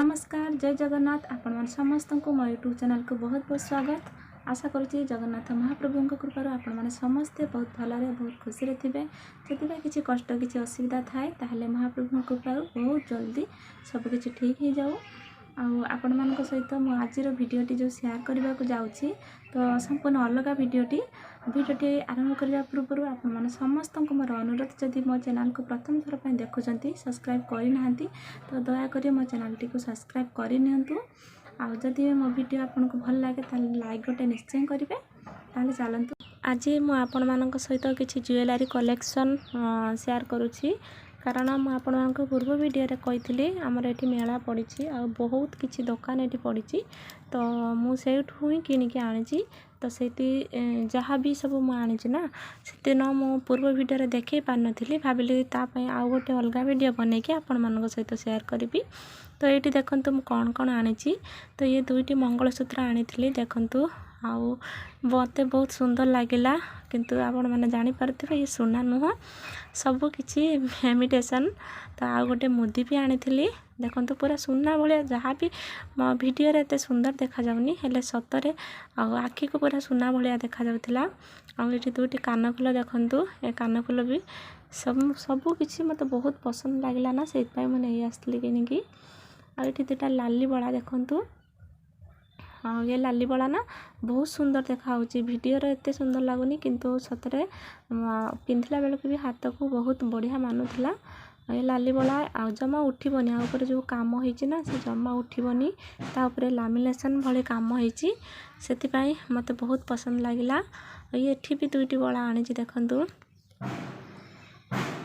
नमस्कार जय जगन्नाथ आपण मन समस्त को मो यूट्यूब चैनल को बहुत बहुत स्वागत। आशा करुँची जगन्नाथ महाप्रभु कृपार आपण मैंने समस्ते बहुत भलरे बहुत खुशी रे थे। जदि किसी कष्ट किसी असुविधा थाए ताहले महाप्रभु कृपार बहुत जल्दी सबकि ठीक हो जाऊ। आपण मान सहित मु आज भिडटी जो शेयर करने को जाऊँगी तो संपूर्ण अलग भिडटी आरंभ करने पूर्व आपण मैंने समस्त को मोर अनुरोध जदि मो चैनल को प्रथम थर पर देखुं सब्सक्राइब करना तो दयाकोरी मो चैनल टी सब्सक्राइब करनी। आदि मो वीडियो आपन को भल लगे लाइक गोटे निश्चय करेंगे। ताले चलतु आज मुझे सहित किसी ज्वेलरी कलेक्शन शेयर करुँची कारण मुझे पूर्व वीडियो कही आमर ये मेला पड़ी आ बहुत किसी दुकान ये पड़ी तो मुझे ही किनिकी आनी तो से जहाँ भी सब मुझे ना से मु पूर्व वीडियो देखे पार नी भाविली आउ गोटे अलग वीडियो बन के आपण मान सहित शेयर करी। तो ये देखु मुझे कौन कौन आनी तो ये दुईटी मंगलसूत्र आनी देखु आउ मत बहुत सुंदर लगिला किंतु आपण मैंने जानीपारे ये सुना नुह सब किसी इमिटेशन। तो आउ गोटे मुदी भी आनी देखु पूरा सुना भाया जहाँ भी वीडियो एत सुंदर देखा जाऊनी हेले सतरे आखि को पूरा सुना भाया देखा जाउथिला। और ये दुईटी कानफुल देखु ए कानफुल भी सब किसी मत बहुत पसंद लगिला ना से मुझे आसली कि ये दुटा लाली बड़ा देखु हाँ ये लाली बड़ा ना बहुत सुंदर देखा वीडियो एत सुंदर लगुनि किंतु सतरे पिंधला बेलू भी हाथ को बहुत बढ़िया मानुला। ये लाली बड़ा आ जमा उठबनी आपर जो कम होती ना से जमा उठबनी तापर लामिनेशन भले कम होती से मत बहुत पसंद लगिला। ये भी दुईटी बड़ा आनी देखु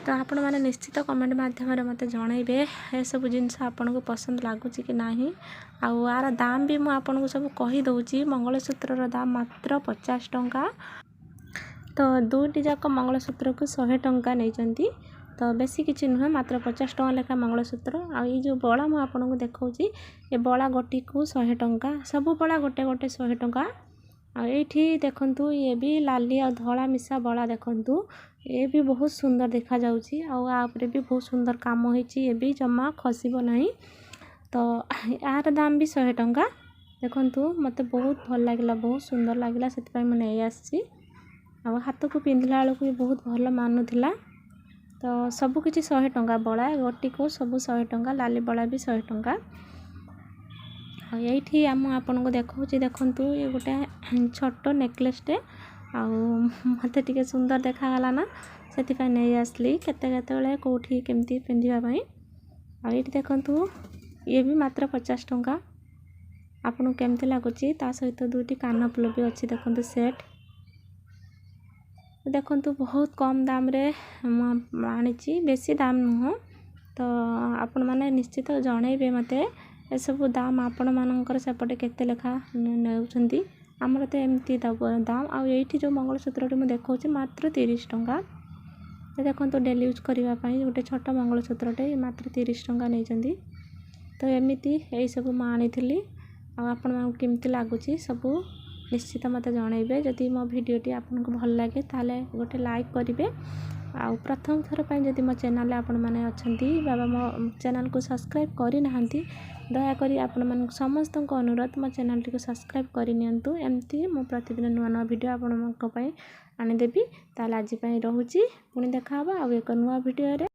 तो आपण मैंने निश्चित कमेंट माध्यम मत जनइबे ये सब जिनस आपन को पसंद लगुच कि नहीं। आर दाम भी मुझे सब कहीदे मंगलसूत्र दाम मात्र 50 टंका। तो दुईटी जाक मंगलसूत्र को 100 टंका नहीं तो बेसी किसी नुहे मात्र 50 टंका लेखा मंगलसूत्र। आई जो बड़ा मुझे देखा ये बड़ा गोटी को 100 टंका सब बड़ा गोटे गोटे 100 टंका। ये देखु ये भी लाली और धला मिशा बड़ा देखु ये भी बहुत सुंदर देखा जाउची आउे भी बहुत सुंदर काम होती ये भी जमा खसब नहीं। तो यार दाम भी 100 टंका देखु मत बहुत भल लगे बहुत सुंदर लगे से मुझे आसी हाथ को पिंधला बेलू भी बहुत भल मानुला। तो सब किसी 100 टंका बड़ा गोटी को सब 100 टंका लाली बड़ा भी 100 टंका। ये आपन को देखा देखु ये गोटे छोट नेकलेसटे मत टे सुंदर देखागला ना से नहीं आसली केते कौटी केमती पिंधापी। ये देखु ये भी मात्र 50 टंका आपन केमती लगुच सहित दुईटी कानफुल भी अच्छी देखु सेट देखु बहुत कम दाम रे आनी बेसी दाम नुह। तो आपण मैंने निश्चित जनइबे मते ये सब दाम आपण मानकर सेपटे केते लेखा नौछंती आमर तो एमती दाम। आउ जो मंगलसूत्र मुझे देखा मात्र 30 टंका देखो डेली यूज करने गोटे छोट मंगलसूत्रटे मात्र 30 टंका नहीं। तो एमती यही सब मुझे आपण केमती लगुच सब निश्चित मत जनइबे। जदि मो भिडटी आपन को भल लगे ताले गोटे लाइक करेंगे। आउ प्रथम थर पर जदि मो चैनल आपण मैंने अच्छा बाबा मो चैनल को सब्सक्राइब करना दयाकोरी आपण मन समस्त को अनुरोध मो चैनल टी सब्सक्राइब करनी एमती मो प्रतिदिन नुआ नुआ वीडियो आपण आनीदेवी। ताल आज रोची पुणी देखा आउ एक नुआ वीडियो रे।